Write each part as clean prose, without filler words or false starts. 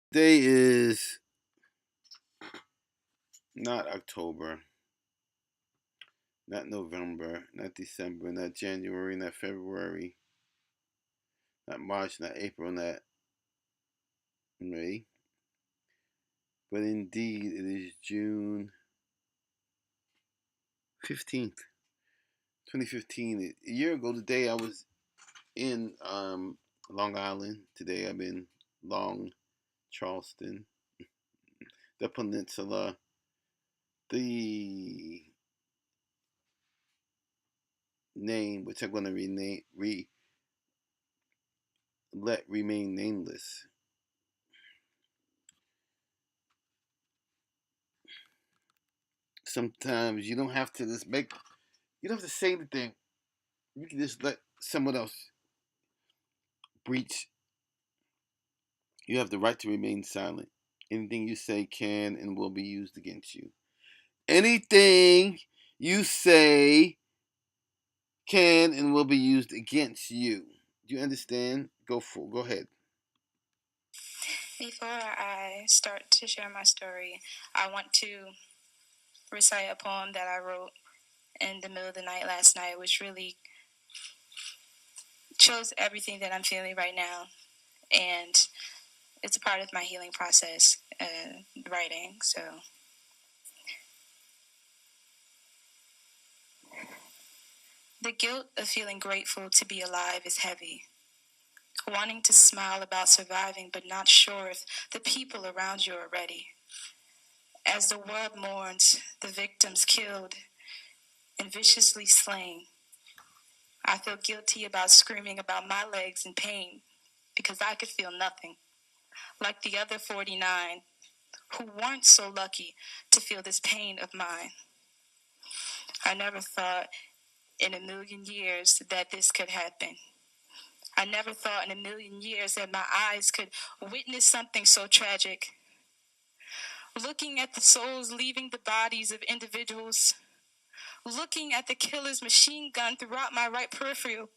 Day is not October, not November, not December, not January, not February, not March, not April, not May. But indeed, it is June 15th, 2015. A year ago today, I was in Long Island. Today, I'm in Long Charleston, the peninsula. The name, which I'm going to let remain nameless. Sometimes you don't have to you don't have to say anything. You can just let someone else breach. You have the right to remain silent. Anything you say can and will be used against you. Anything you say can and will be used against you. Do you understand? Go ahead. Before I start to share my story, I want to recite a poem that I wrote in the middle of the night last night, which really shows everything that I'm feeling right now. And it's a part of my healing process, writing. So, the guilt of feeling grateful to be alive is heavy. Wanting to smile about surviving, but not sure if the people around you are ready. As the world mourns the victims killed and viciously slain, I feel guilty about screaming about my legs in pain because I could feel nothing, like the other 49 who weren't so lucky to feel this pain of mine. I never thought in a million years that this could happen. I never thought in a million years that my eyes could witness something so tragic. Looking at the souls leaving the bodies of individuals, looking at the killer's machine gun throughout my right peripheral,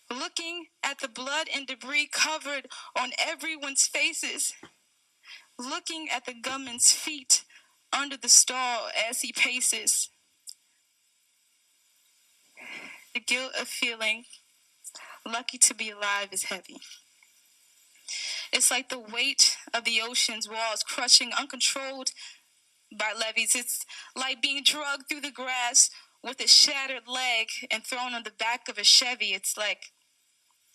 looking at the blood and debris covered on everyone's faces, looking at the gunman's feet under the stall as he paces. The guilt of feeling lucky to be alive is heavy. It's like the weight of the ocean's walls crushing uncontrolled by levees. It's like being drugged through the grass with a shattered leg and thrown on the back of a Chevy. It's like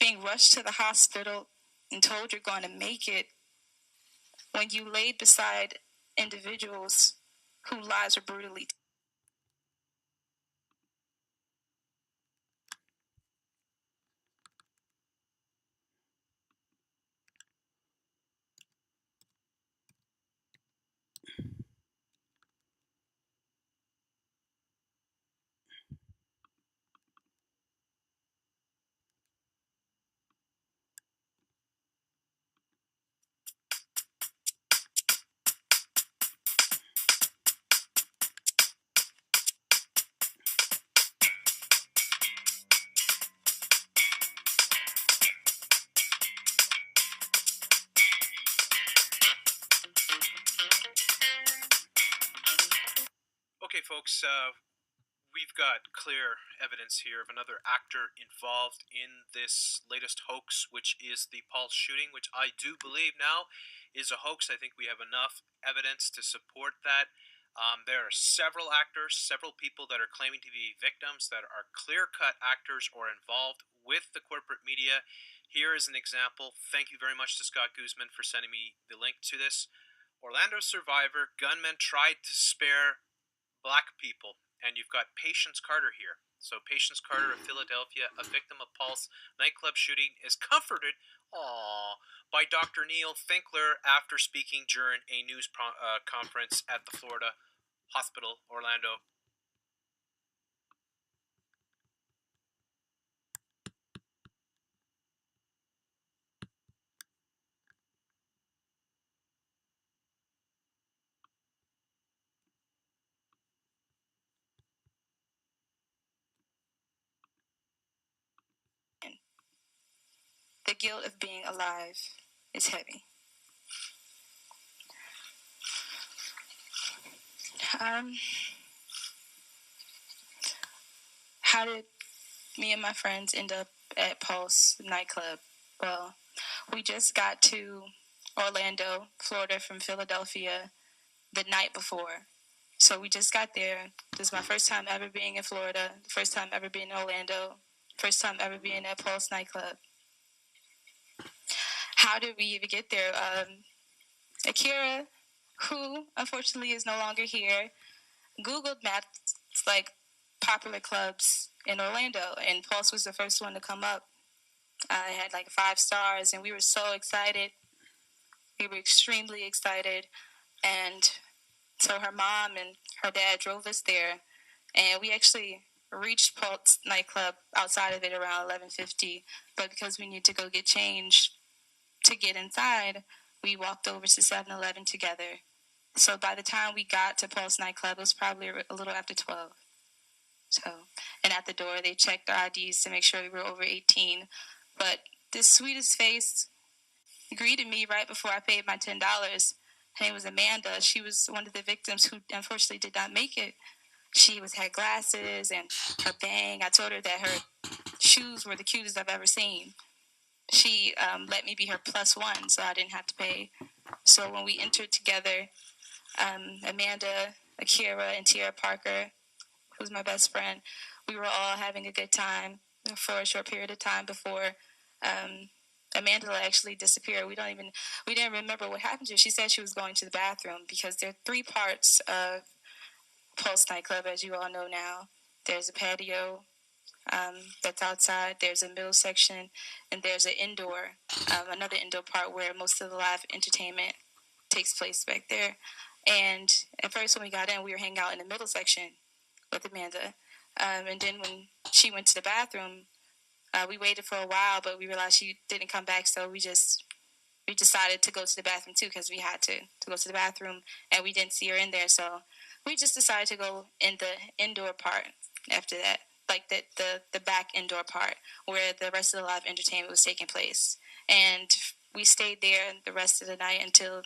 being rushed to the hospital and told you're going to make it when you laid beside individuals whose lives were brutally taken. Okay, folks, we've got clear evidence here of another actor involved in this latest hoax, which is the Pulse shooting, which I do believe now is a hoax. I think we have enough evidence to support that. There are several actors, several people that are claiming to be victims that are clear-cut actors or involved with the corporate media. Here is an example. Thank you very much to Scott Guzman for sending me the link to this. Orlando survivor, gunman tried to spare black people. And you've got Patience Carter here. So Patience Carter of Philadelphia, a victim of Pulse nightclub shooting, is comforted by Dr. Neil Finkler after speaking during a news conference at the Florida Hospital, Orlando. The guilt of being alive is heavy. How did me and my friends end up at Pulse nightclub? Well, we just got to Orlando, Florida from Philadelphia the night before. So we just got there. This is my first time ever being in Florida, first time ever being in Orlando, first time ever being at Pulse nightclub. How did we even get there? Akira, who unfortunately is no longer here, Googled maps like popular clubs in Orlando, and Pulse was the first one to come up. I had like 5 stars, and we were so excited. We were extremely excited, and so her mom and her dad drove us there, and we actually reached Pulse nightclub outside of it around 11:50. But because we needed to go get changed to get inside, we walked over to 7-Eleven together. So by the time we got to Pulse nightclub, it was probably a little after 12. So, and at the door, they checked our IDs to make sure we were over 18. But the sweetest face greeted me right before I paid my $10. Her name was Amanda. She was one of the victims who unfortunately did not make it. She had glasses and her bang. I told her that her shoes were the cutest I've ever seen. She let me be her +1, so I didn't have to pay. So when we entered together, Amanda, Akira, and Tiara Parker, who's my best friend, we were all having a good time for a short period of time before Amanda actually disappeared. We didn't remember what happened to her. She said she was going to the bathroom because there are 3 parts of Pulse nightclub, as you all know now. There's a patio that's outside. There's a middle section, and there's an another indoor part where most of the live entertainment takes place back there. And at first, when we got in, we were hanging out in the middle section with Amanda. And then when she went to the bathroom, we waited for a while, but we realized she didn't come back, so we decided to go to the bathroom too because we had to go to the bathroom, and we didn't see her in there, so we just decided to go in the indoor part after that, like the back indoor part where the rest of the live entertainment was taking place. And we stayed there the rest of the night until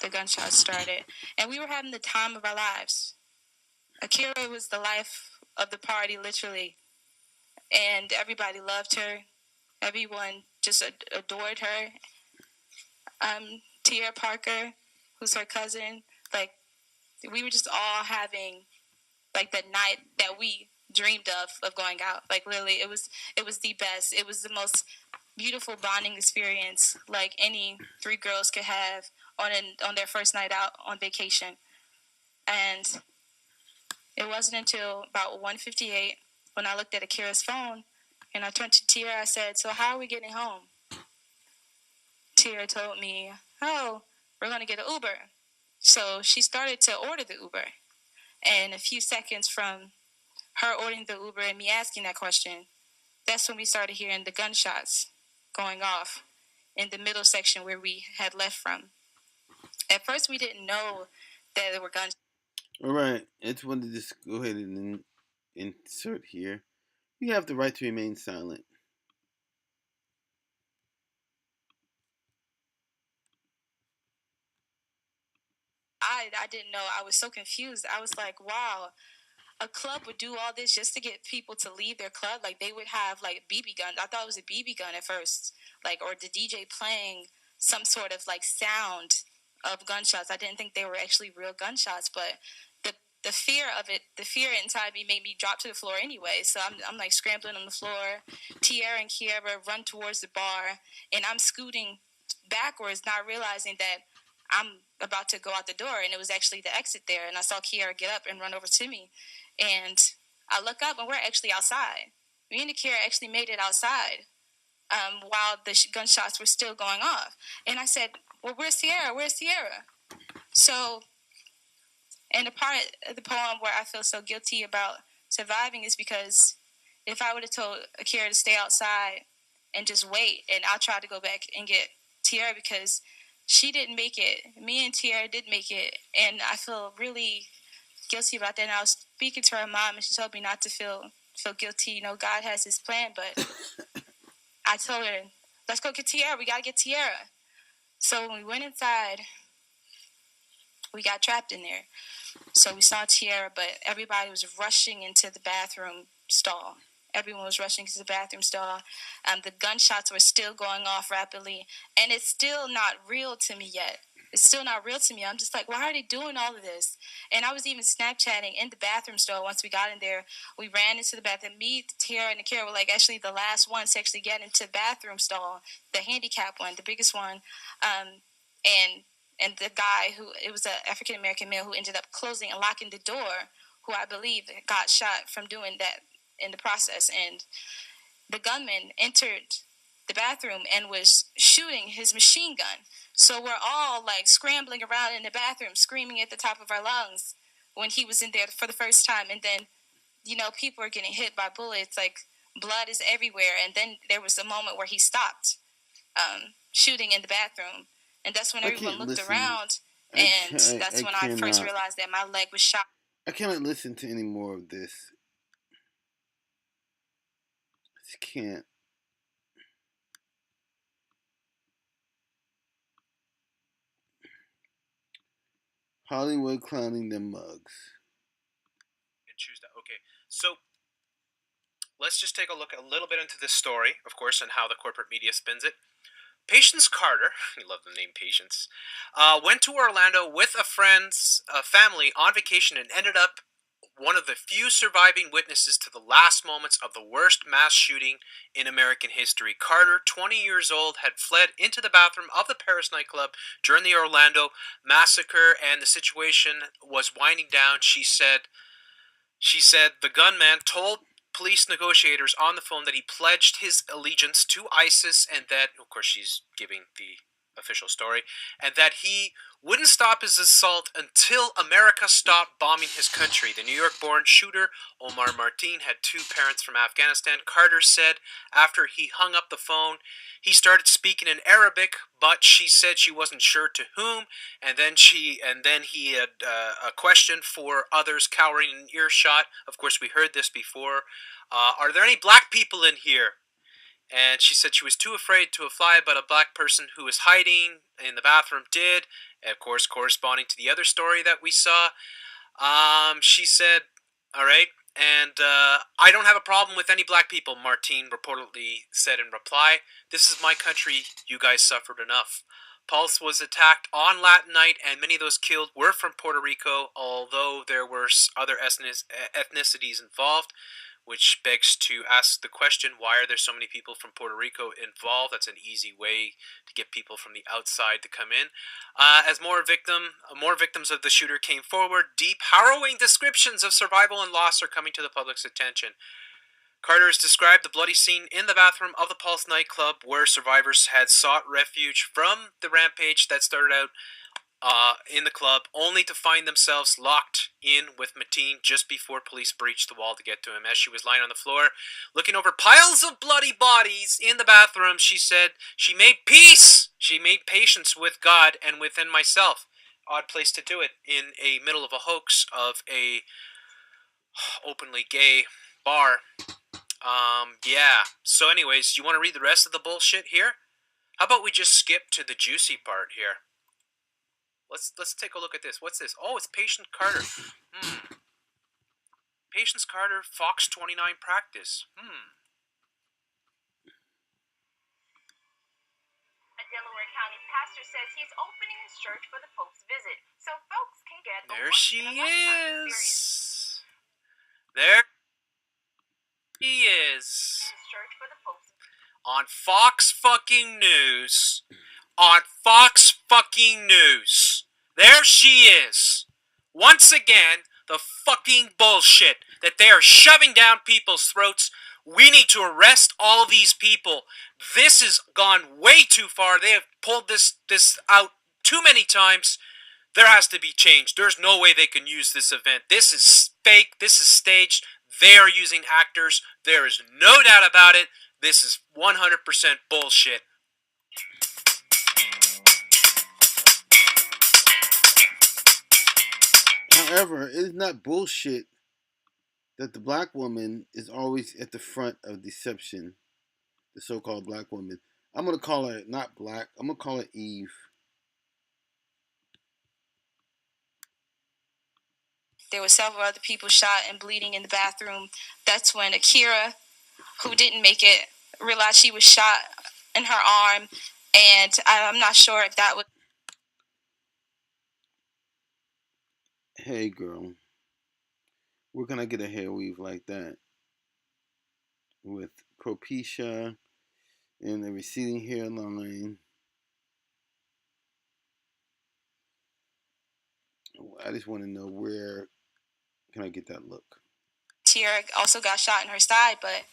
the gunshots started, and we were having the time of our lives. Akira was the life of the party, literally, and everybody loved her. Everyone just adored her. Tiara Parker, who's her cousin, like, we were just all having like the night that we dreamed of going out. Like, literally, it was the best. It was the most beautiful bonding experience like any 3 girls could have on their first night out on vacation. And it wasn't until about 1:58 when I looked at Akira's phone and I turned to Tiara. I said, "So how are we getting home?" Tiara told me, "Oh, we're going to get an Uber." So she started to order the Uber. And a few seconds from her ordering the Uber and me asking that question, that's when we started hearing the gunshots going off in the middle section where we had left from. At first, we didn't know that there were gunshots. All right, I just wanted to just go ahead and insert here. You have the right to remain silent. I didn't know. I was so confused. I was like, wow, a club would do all this just to get people to leave their club. Like, they would have like BB guns. I thought it was a BB gun at first, like, or the DJ playing some sort of like sound of gunshots. I didn't think they were actually real gunshots, but the fear of it, the fear inside me made me drop to the floor anyway. So I'm like scrambling on the floor. Tiara and Kiara run towards the bar, and I'm scooting backwards, not realizing that I'm about to go out the door, and it was actually the exit there. And I saw Kiara get up and run over to me, and I look up, and we're actually outside. Me and Kiara actually made it outside while the gunshots were still going off. And I said, "Well, where's Sierra? Where's Sierra?" So, and the part of the poem where I feel so guilty about surviving is because if I would have told Akira to stay outside and just wait, and I'll try to go back and get Tiara because she didn't make it. Me and Tiara did make it, and I feel really guilty about that. And I was speaking to her mom, and she told me not to feel guilty. You know, God has His plan, but I told her, "Let's go get Tiara. We gotta get Tiara." So when we went inside, We got trapped in there. So we saw Tierra, but everybody was rushing into the bathroom stall. Everyone was rushing to the bathroom stall. The gunshots were still going off rapidly, and it's still not real to me yet. It's still not real to me. I'm just like, why are they doing all of this? And I was even Snapchatting in the bathroom stall. Once we got in there, we ran into the bathroom. Me, Tierra, and Akira were like actually the last ones to actually get into the bathroom stall, the handicap one, the biggest one. And the guy who, it was an African American male who ended up closing and locking the door, who I believe got shot from doing that in the process. And the gunman entered the bathroom and was shooting his machine gun. So we're all like scrambling around in the bathroom, screaming at the top of our lungs when he was in there for the first time. And then, people are getting hit by bullets, like blood is everywhere. And then there was a moment where he stopped shooting in the bathroom. And that's when everyone looked around, and that's when I first realized that my leg was shot. I cannot listen to any more of this. I just can't. Hollywood clowning them mugs. And choose that. Okay, so let's just take a look a little bit into this story, of course, and how the corporate media spins it. Patience Carter, you love the name Patience, went to Orlando with a friend's family on vacation and ended up one of the few surviving witnesses to the last moments of the worst mass shooting in American history. Carter, 20 years old, had fled into the bathroom of the Paris nightclub during the Orlando massacre, and the situation was winding down. She said the gunman told police negotiators on the phone that he pledged his allegiance to ISIS, and that, of course, she's giving the official story, and that he wouldn't stop his assault until America stopped bombing his country. The New York-born shooter, Omar Martin, had two parents from Afghanistan. Carter said after he hung up the phone, he started speaking in Arabic, but she said she wasn't sure to whom, and then he had a question for others cowering in earshot. Of course, we heard this before. Are there any black people in here? And she said she was too afraid to fly, but a black person who was hiding in the bathroom did. Of course, corresponding to the other story that we saw. She said, all right, and I don't have a problem with any black people, Martine reportedly said in reply. This is my country. You guys suffered enough. Pulse was attacked on Latin night, and many of those killed were from Puerto Rico, although there were other ethnicities involved, which begs to ask the question, why are there so many people from Puerto Rico involved? That's an easy way to get people from the outside to come in. As more victims of the shooter came forward, deep, harrowing descriptions of survival and loss are coming to the public's attention. Carter has described the bloody scene in the bathroom of the Pulse nightclub, where survivors had sought refuge from the rampage that started out in the club, only to find themselves locked in with Mateen just before police breached the wall to get to him. As she was lying on the floor, looking over piles of bloody bodies in the bathroom, she said, she made peace! She made patience with God and within myself. Odd place to do it, in a middle of a hoax of a openly gay bar. Yeah. So anyways, you want to read the rest of the bullshit here? How about we just skip to the juicy part here? Let's take a look at this. What's this? Oh, it's Patience Carter. Patience Carter, Fox 29 practice. A Delaware County pastor says he's opening his church for the Pope's visit, so folks can get there she is. There she is. On Fox fucking News. On Fox fucking News. There she is. Once again, the fucking bullshit that they are shoving down people's throats. We need to arrest all these people. This has gone way too far. They have pulled this out too many times. There has to be change. There's no way they can use this event. This is fake. This is staged. They are using actors. There is no doubt about it. This is 100% bullshit. However, it is not bullshit that the black woman is always at the front of deception. The so-called black woman. I'm going to call her not black. I'm going to call her Eve. there were several other people shot and bleeding in the bathroom. That's when Akira, who didn't make it, realized she was shot in her arm, and I'm not sure if that was... Hey girl, where can I get a hair weave like that? With Propecia and a receding hairline. I just want to know, where can I get that look? Tierra also got shot in her side, but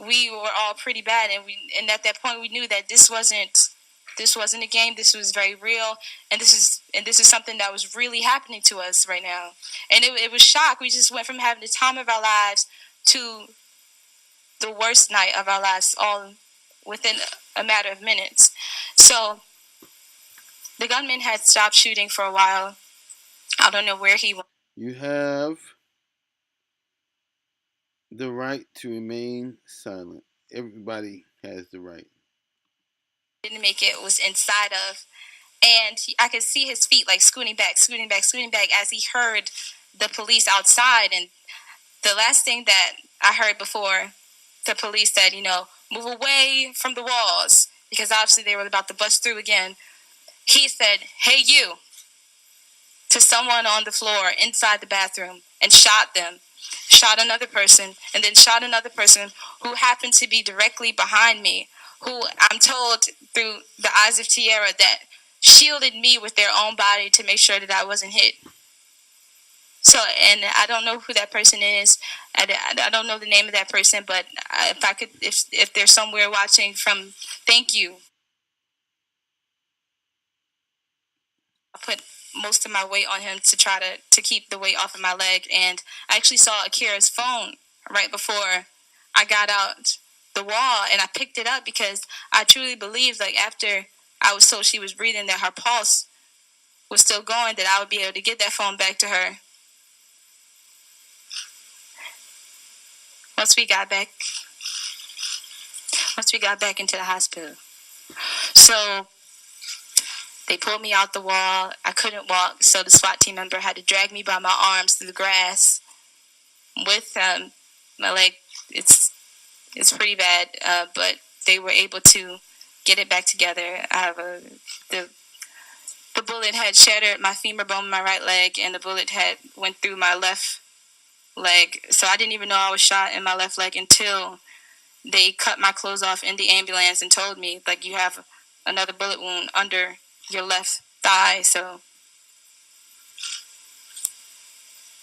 we were all pretty bad, and at that point we knew that this wasn't a game. This was very real, and this is something that was really happening to us right now. And it was shock. We just went from having the time of our lives to the worst night of our lives, all within a matter of minutes. So the gunman had stopped shooting for a while. I don't know where he went. You have the right to remain silent. Everybody has the right. Didn't make it, was inside of, and I could see his feet like scooting back as he heard the police outside. And the last thing that I heard before the police said, move away from the walls, because obviously they were about to bust through again. He said, "Hey, you," to someone on the floor inside the bathroom, and shot them. Shot another person, and then shot another person who happened to be directly behind me, who I'm told through the eyes of Tierra that shielded me with their own body to make sure that I wasn't hit. So, and I don't know who that person is. I don't know the name of that person, but if there's somewhere watching from, thank you. I put most of my weight on him to try to keep the weight off of my leg. And I actually saw Akira's phone right before I got out the wall, and I picked it up because I truly believed, like, after I was told she was breathing, that her pulse was still going, that I would be able to get that phone back to her. Once we got back into the hospital. So they pulled me out the wall. I couldn't walk, so the SWAT team member had to drag me by my arms through the grass with my leg. It's pretty bad, but they were able to get it back together. The bullet had shattered my femur bone in my right leg, and the bullet had went through my left leg. So I didn't even know I was shot in my left leg until they cut my clothes off in the ambulance and told me, like, you have another bullet wound under your left thigh. So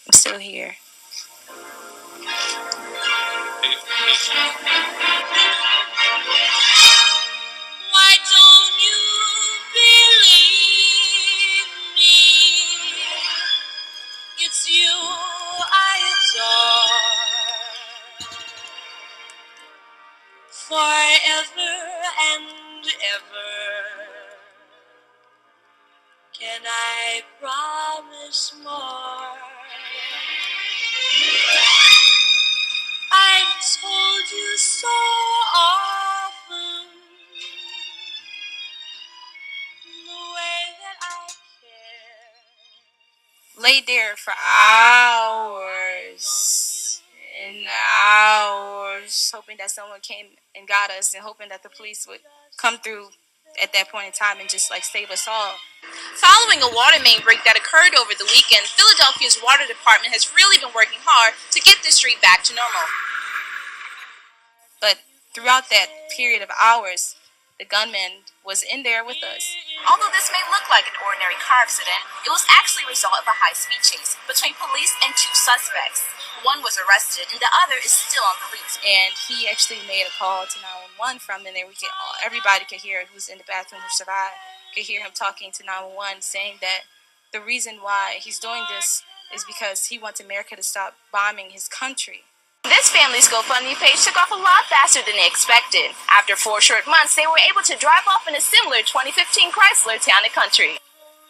I'm still here. Why don't you believe me? It's you I adore. Forever and ever. Can I promise more? I've told you so often the way that I care. Laid there for hours and hours, hoping that someone came and got us, and hoping that the police would come through at that point in time and just like save us all. Following a water main break that occurred over the weekend, Philadelphia's water department has really been working hard to get the street back to normal. But throughout that period of hours, the gunman was in there with us. Although this may look like an ordinary car accident, it was actually a result of a high-speed chase between police and two suspects. One was arrested, and the other is still on the loose. And he actually made a call to 911 from there. Everybody could hear it who was in the bathroom who survived. Could hear him talking to 911, saying that the reason why he's doing this is because he wants America to stop bombing his country. This family's GoFundMe page took off a lot faster than they expected. After 4 short months, they were able to drive off in a similar 2015 Chrysler Town & Country.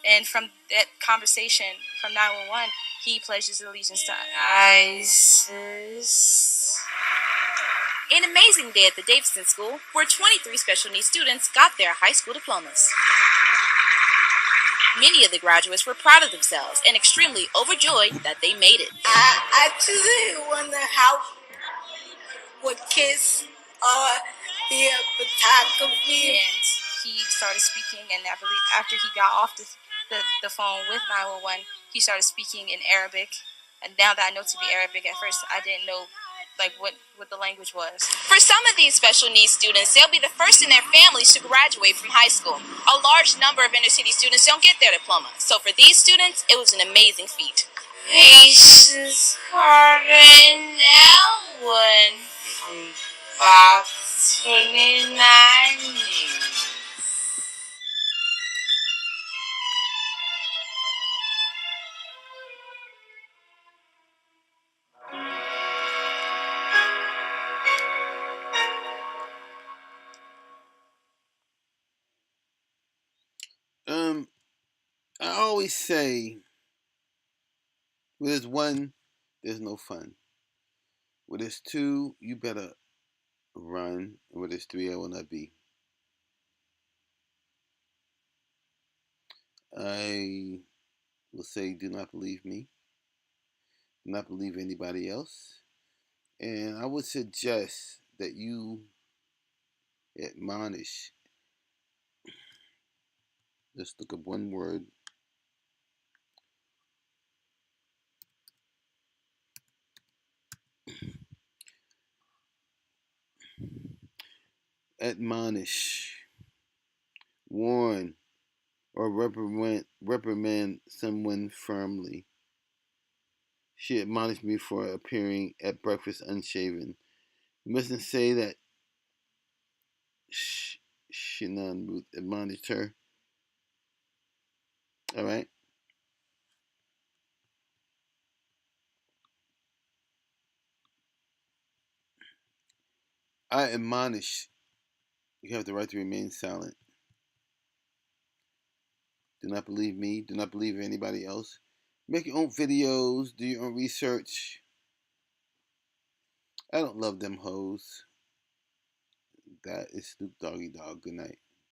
And from that conversation from 911, he pledged his allegiance to ISIS. An amazing day at the Davidson School, where 23 special needs students got their high school diplomas. Many of the graduates were proud of themselves and extremely overjoyed that they made it. I actually wonder how would kids be a photography. And he started speaking, and I believe after he got off the phone with 911, he started speaking in Arabic. And now that I know to be Arabic, at first I didn't know like what the language was. For some of these special needs students, they'll be the first in their families to graduate from high school. A large number of inner city students don't get their diploma, so for these students, it was an amazing feat. Faces carving out one from boxing in my knees. I always say, where there's one, there's no fun. Where there's two, you better run. And where there's three, I will not be. I will say, do not believe me. Do not believe anybody else. And I would suggest that you admonish. Let's look up one word. Admonish, warn, or reprimand someone firmly. She admonished me for appearing at breakfast unshaven. You mustn't say that Shinan admonished her. All right. I admonish. You have the right to remain silent. Do not believe me. Do not believe anybody else. Make your own videos. Do your own research. I don't love them hoes. That is Snoop Doggy Dogg. Good night.